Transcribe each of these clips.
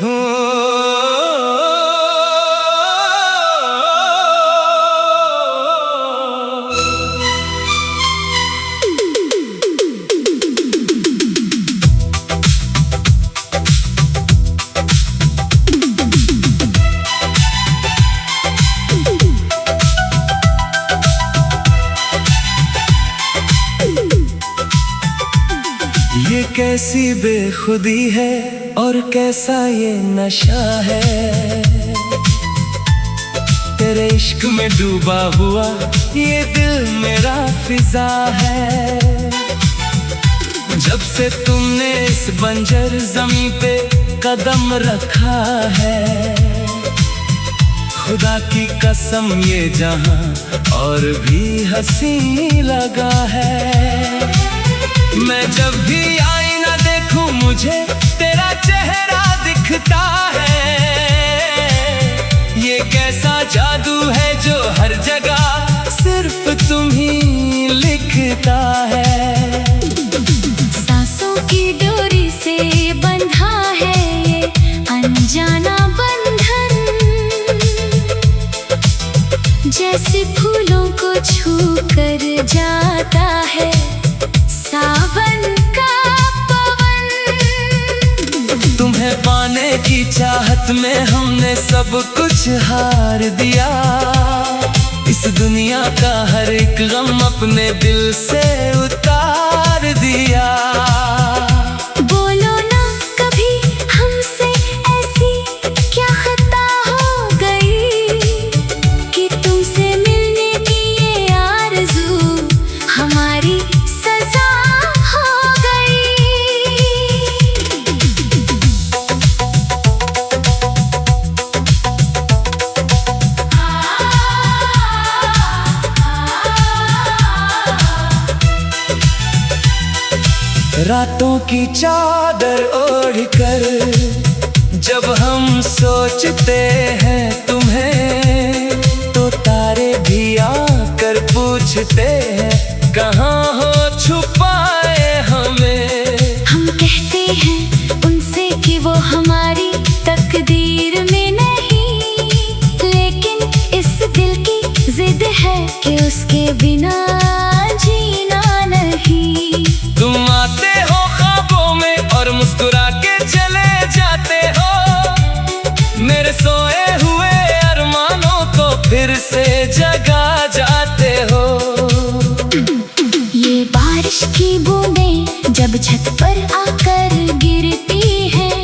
ये कैसी बेखुदी है और कैसा ये नशा है, तेरे इश्क में डूबा हुआ ये दिल मेरा फिजा है। जब से तुमने इस बंजर ज़मीं पे कदम रखा है, खुदा की कसम ये जहां और भी हंसी लगा है। मैं जब भी आईना देखूं मुझे तेरा चेहरा दिखता है। ये कैसा जादू है जो हर जगह सिर्फ तुम ही लिखता है। सांसों की डोरी से बंधा है ये अनजाना बंधन, जैसे फूलों को छू कर जाता है सावन का पवन। तुम्हें पाने की चाहत में हमने सब कुछ हार दिया। इस दुनिया का हर एक गम अपने दिल से उतार दिया। बोलो ना कभी हमसे ऐसी क्या खता हो गई कि तुमसे मिलने की ये आरज़ू हमारी सजा हो गई। रातों की चादर ओढ़कर जब हम सोचते हैं तुम्हें, तो तारे भी आकर पूछते हैं कहाँ हो छुपाए हमें। हम कहते हैं उनसे कि वो हमारी तकदीर में नहीं, लेकिन इस दिल की जिद है कि उसके बिना जीना नहीं। तुम आते हो ख्वाबों में और मुस्कुरा के चले जाते हो, मेरे सोए हुए अरमानों को फिर से जगा जाते हो। ये बारिश की बूंदें जब छत पर आकर गिरती हैं,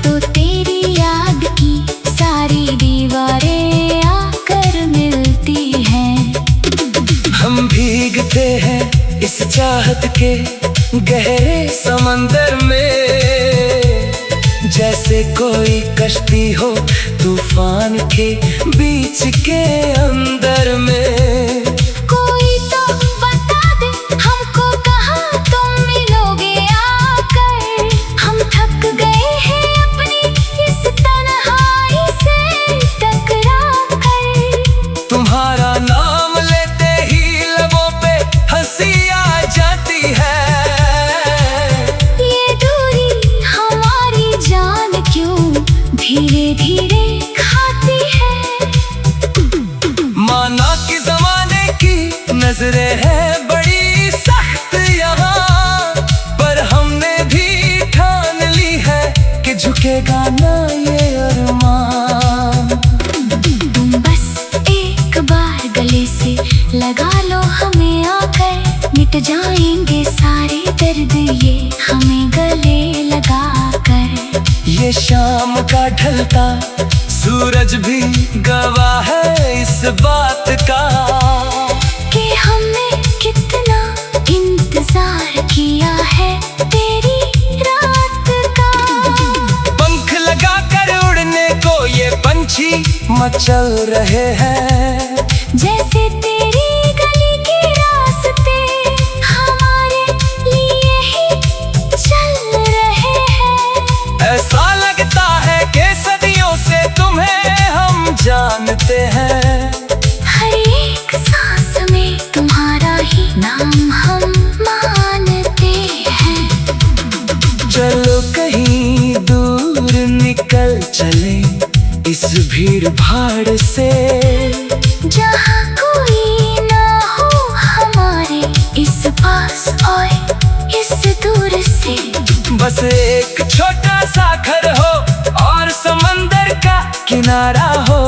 तो तेरी याद की सारी दीवारें आकर मिलती हैं। हम भीगते हैं इस चाहत के गहरे समंदर में, जैसे कोई कश्ती हो तूफान के बीच के अंदर में। कोई तो बता दे हमको कहाँ तुम मिलोगे आकर, हम थक गए हैं अपनी इस तन्हाई से टकरा कर। तुम्हारा नाम लेते ही लबों पे हंसी आ जाती है। ये दूरी हमारी जान क्यों धीरे धीरे खाती है। माना कि ज़माने की नजरें हैं बड़ी सख्त यहाँ, पर हमने भी ठान ली है कि झुकेगा ना ये अरमान। तुम बस एक बार गले से लगा लो हमें आकर, मिट जाएंगे सारे दर्द ये हमें गले लगा कर। ये शाम का ढलता सूरज भी गवाह है इस बात का कि हमने कितना इंतजार किया है तेरी रात का। पंख लगा कर उड़ने को ये पंछी मचल रहे हैं, जैसे तेरी गली के रास्ते हमारे लिए ही चल रहे हैं। ऐसा लगता है कि सदियों से तुम्हें हम जानते हैं। हर एक सांस में तुम्हारा ही नाम हम मानते हैं। चलो कहीं दूर निकल भीड़ भाड़ से, जहाँ कोई ना हो हमारे इस पास और इस दूर से। बस एक छोटा सा घर हो और समंदर का किनारा हो,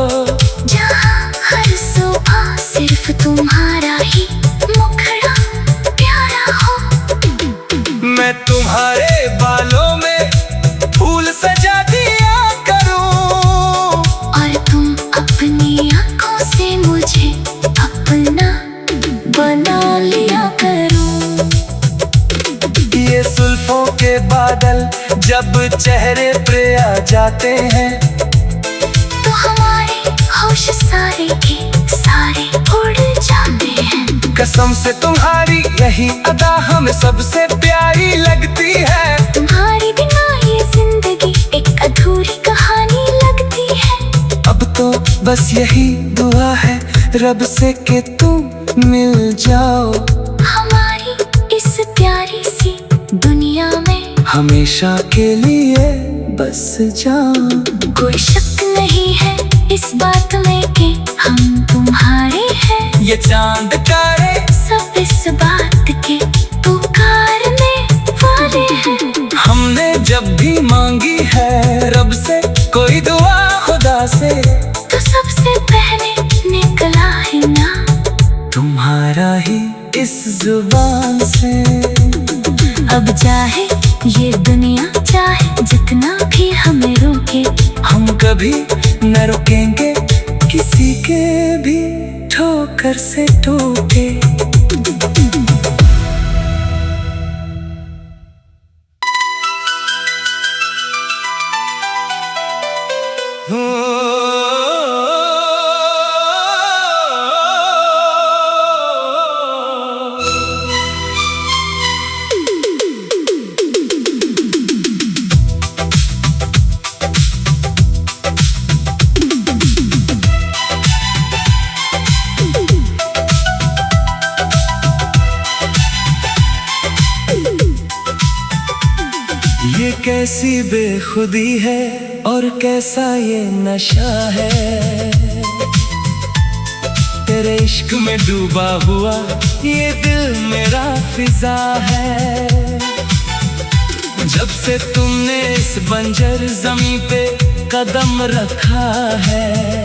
जहाँ हर सुबह सिर्फ तुम्हारा ही मुखड़ा प्यारा हो। मैं तुम्हारे बालों में फूल सजा दिया करूं, और तुम अपनी आंखों से मुझे अपना बना लिया करो। ये जुल्फों के बादल जब चेहरे पे आ जाते हैं, तो हमारे होश सारे के सारे उड़ जाते हैं। कसम से तुम्हारी यही अदा हमें सबसे प्यारी लगती है। तुम्हारी बिना ये जिंदगी एक अधूरी कहानी लगती है। अब तो बस यही दुआ है रब से कि तुम मिल जाओ, हमारी इस प्यारी सी दुनिया में हमेशा के लिए बस जाओ। कोई शक नहीं है इस बात में कि हम तुम्हारे हैं। ये चांद तारे सब इस बात के पुकारने वाले हैं। हमने जब भी मांगी है रब से कोई दुआ खुदा से, तो सबसे पहले निकला है ना तुम्हारा ही इस जुबान से। अब चाहे ये दुनिया चाहे जितना भी हमें रोके, हम कभी न रुकेंगे किसी के भी ठोकर से टोके। ये कैसी बेखुदी है और कैसा ये नशा है, तेरे इश्क में डूबा हुआ ये दिल मेरा फिजा है। जब से तुमने इस बंजर जमीन पे कदम रखा है,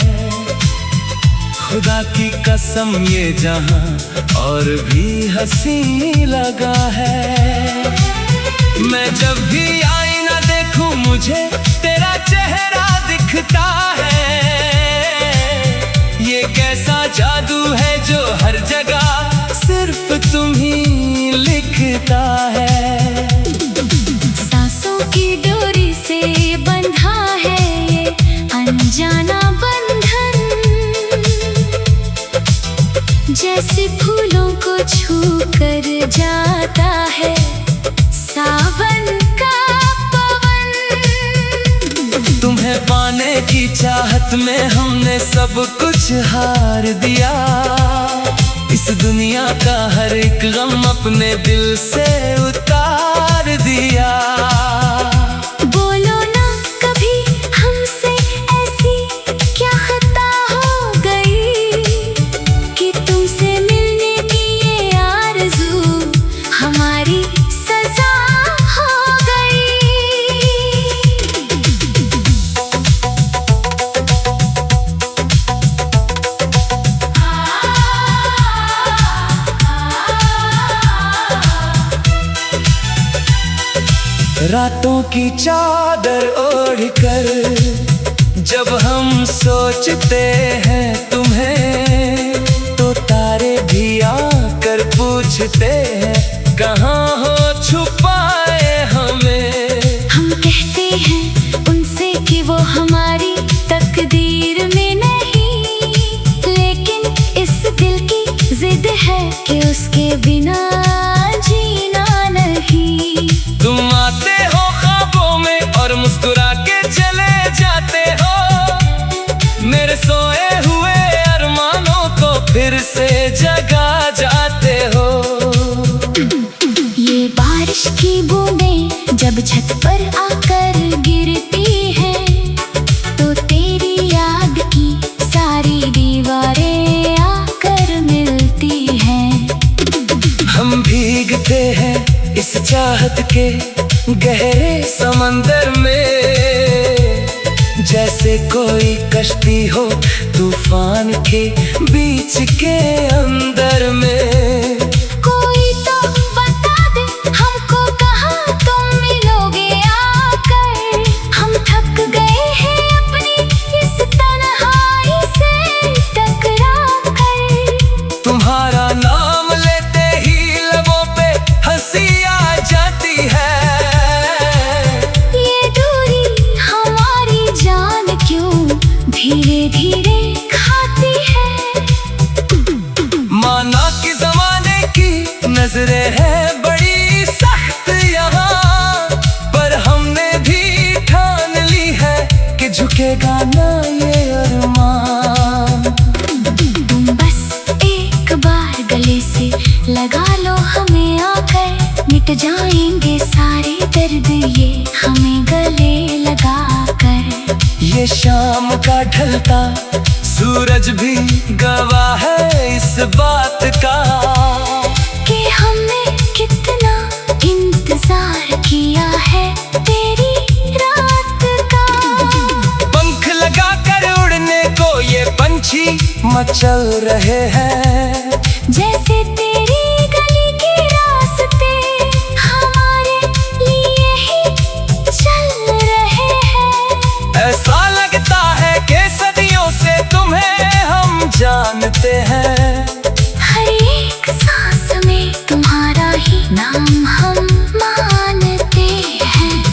खुदा की कसम ये जहां और भी हंसी लगा है। मैं जब भी आईना देखूं मुझे तेरा चेहरा दिखता है। ये कैसा जादू है जो हर जगह सिर्फ तुम ही लिखता है। सांसों की डोरी से बंधा है ये अनजाना बंधन, जैसे फूलों को छू कर जाता है सावन का पवन। तुम्हें पाने की चाहत में हमने सब कुछ हार दिया। इस दुनिया का हर एक गम अपने दिल से उतार दिया। बोलो ना कभी हमसे ऐसी क्या खता हो गई कि तुमसे मिलने की ये आरज़ू हमारी सजा हो गई। रातों की चादर ओढ़कर जब हम सोचते हैं तुम्हें, तो तारे भी आकर पूछते हैं कहाँ हो छुपाए हमें। हम कहते हैं उनसे कि वो हमारी तकदीर में नहीं, लेकिन इस दिल की जिद है कि उसके बिना जीना नहीं। तुम आते हो ख्वाबों में और मुस्कुरा के चले जाते हो, मेरे सोए हुए अरमानों को फिर से जगा जाते हो। ये बारिश की बूंदें जब छत पर आकर गिरती हैं, तो तेरी याद इस चाहत के गहरे समंदर में, जैसे कोई कश्ती हो तूफान के बीच के अंदर में। कोई तो बता दे हमको कहाँ तुम मिलोगे आकर, हम थक गए हैं अपनी इस तन्हाई से टकरा कर। तुम्हारा नाम लेते ही लबों पे हंसी आ जाती है, ये दूरी हमारी जान क्यों धीरे धीरे खाती है। माना कि जमाने की नजरें हैं बड़ी सख्त यहाँ, पर हमने भी ठान ली है कि झुकेगा ना ये अरमान। तुम बस एक बार गले से लगा लो हमें आकर, मिट जाएंगे सारे दर्द ये हमें गले लगा कर। ये शाम का ढलता सूरज भी गवाह है इस बात का, कि हमने कितना इंतजार किया है तेरी रात का। पंख लगा कर उड़ने को ये पंछी मचल रहे हैं, जैसे तेरी गली के रास्ते हमारे लिए ही चल रहे हैं। ऐसा लगता है कि सदियों से तुम्हें हम जानते हैं। हर एक सांस में तुम्हारा ही नाम हम मानते हैं।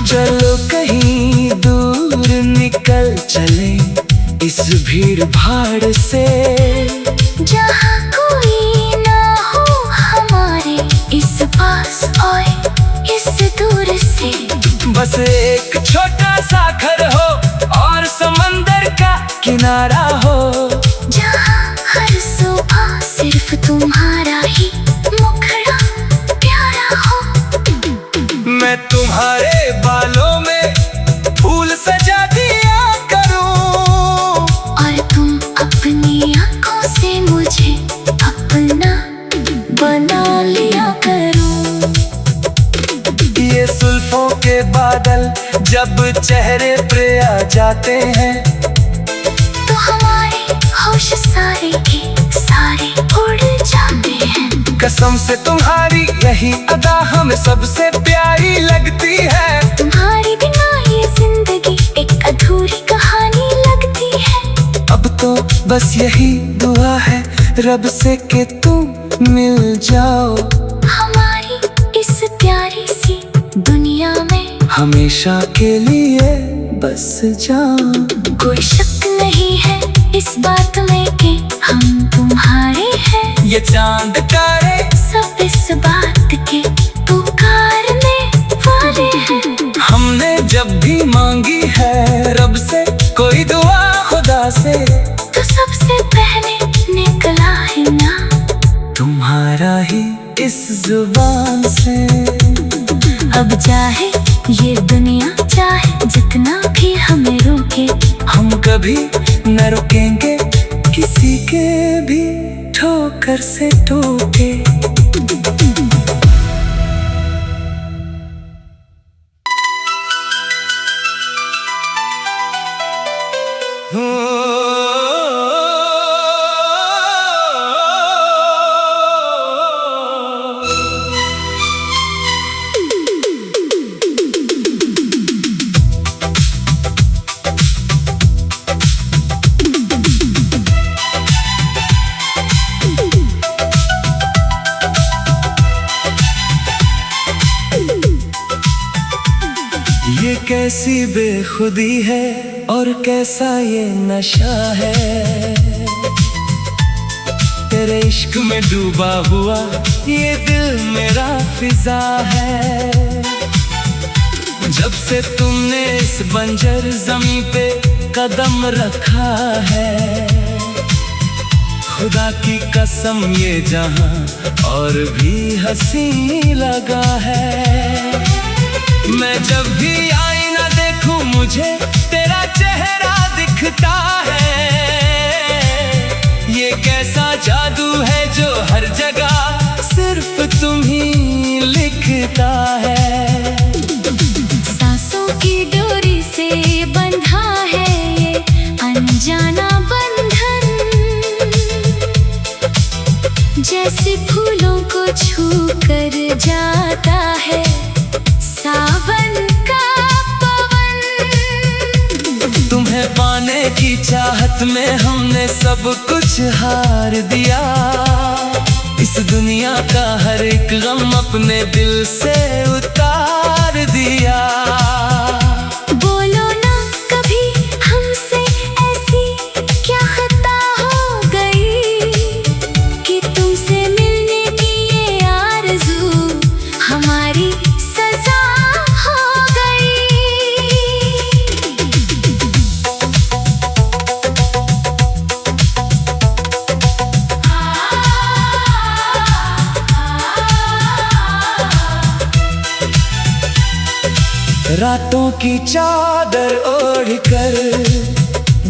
चलो कहीं दूर निकल चले इस भीड़ भाड़ से, जहाँ कोई ना हो हमारे इस पास और इस दूर से। बस एक छोटा सा घर हो और समंदर का किनारा हो, जहाँ हर सुबह सिर्फ तुम्हारा ही मुखड़ा प्यारा हो। मैं तुम्हारे बालों में फूल सजा दिया करूं, और तुम अपनी आंखों से मुझे अपना बना लिया करो। ये जुल्फों के बादल जब चेहरे पे आ जाते हैं, तो हमारे होश सारे के सारे उड़ जाते हैं। कसम से तुम्हारी यही अदा हमें सबसे प्यारी लगती है। तुम्हारी बिना ये जिंदगी एक अधूरी कहानी लगती है। अब तो बस यही दुआ है रब से कि तुम मिल जाओ, हमारी इस प्यारी सी दुनिया में हमेशा के लिए बस जाओ। कोई शक नहीं है इस बात में कि हम तुम्हारे हैं। ये चांद तारे सब इस बात के पुकारने वाले हैं। हमने जब भी मांगी है रब से कोई दुआ खुदा से, तो सबसे पहले निकला है ना तुम्हारा ही इस जुबान से। अब चाहे ये दुनिया चाहे जितना भी हमें रोके, हम कभी न रुकेंगे किसी के भी ठोकर से टोके। ये कैसी बेखुदी है और कैसा ये नशा है, तेरे इश्क में डूबा हुआ ये दिल मेरा फिजा है। जब से तुमने इस बंजर जमी पे कदम रखा है, खुदा की कसम ये जहां और भी हंसी लगा है। मैं जब भी आईना देखूं मुझे तेरा चेहरा दिखता है। ये कैसा जादू है जो हर जगह सिर्फ तुम ही दिखता है। सांसों की डोरी से बंधा है ये अनजाना बंधन, जैसे फूलों को छू कर जाता है सावन का पवन। तुम्हें पाने की चाहत में हमने सब कुछ हार दिया। इस दुनिया का हर एक गम अपने दिल से उतार दिया। बोलो ना कभी हमसे ऐसी क्या खता हो गई कि तुमसे मिलने की ये आरज़ू हमारी सजा हो गई। रातों की चादर ओढ़कर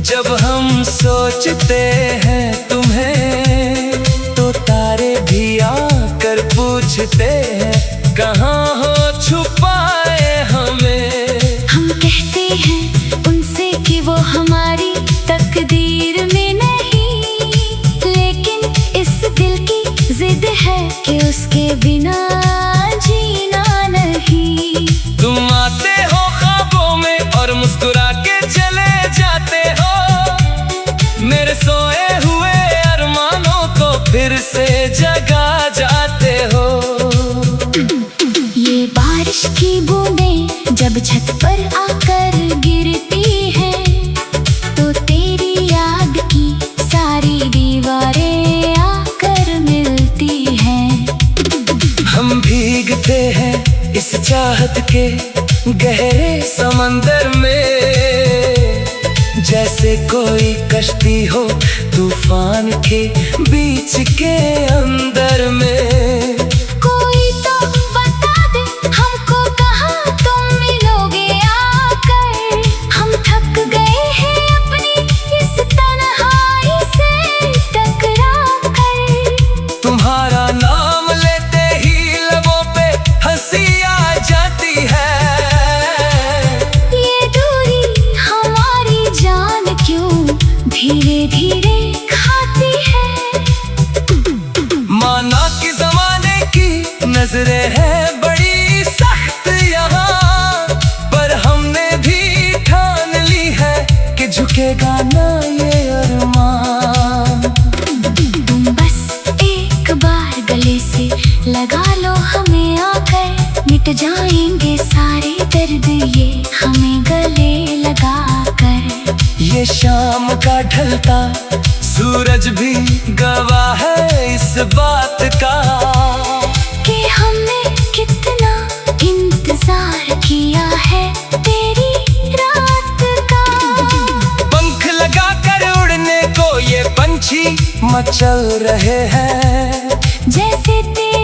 जब हम सोचते हैं तुम्हें, तो तारे भी आकर पूछते हैं कहाँ हो छुपाए हमें। हम कहते हैं उनसे कि वो हमारी तकदीर में नहीं, लेकिन इस दिल की जिद है कि उसके बिना जीना नहीं। तुम आते हो ख्वाबों में और मुस्कुरा के चले जाते हो, मेरे सोए हुए अरमानों को फिर से जगा जाते हो। ये बारिश की बूंदें जब छत पर आकर गिरती हैं, तो तेरी याद की सारी दीवारें आकर मिलती हैं। हम भीगते हैं इस चाहत के गहरे समंदर में, जैसे कोई कश्ती हो तूफान के बीच के अंदर में। कोई तो बता दे हमको कहाँ तुम मिलोगे आकर, हम थक गए हैं अपनी इस तन्हाई से टकरा कर। तुम्हारा नाम लेते ही लबों पे हंसी आ जाती है। ये दूरी हमारी जान क्यों धीरे धीरे खाती है। माना कि जमाने की नजरें हैं बड़ी सख्त यहाँ, पर हमने भी ठान ली है कि झुकेगा ना ये अरमान। तुम बस एक बार गले से लगा लो हमें आकर, मिट जाएंगे सारे दर्द ये हमें गले लगा कर। ये शाम का ढलता सूरज भी गवाह है इस बात का कि हमने कितना इंतजार किया है तेरी रात का। पंख लगा कर उड़ने को ये पंछी मचल रहे हैं, जैसे तेरे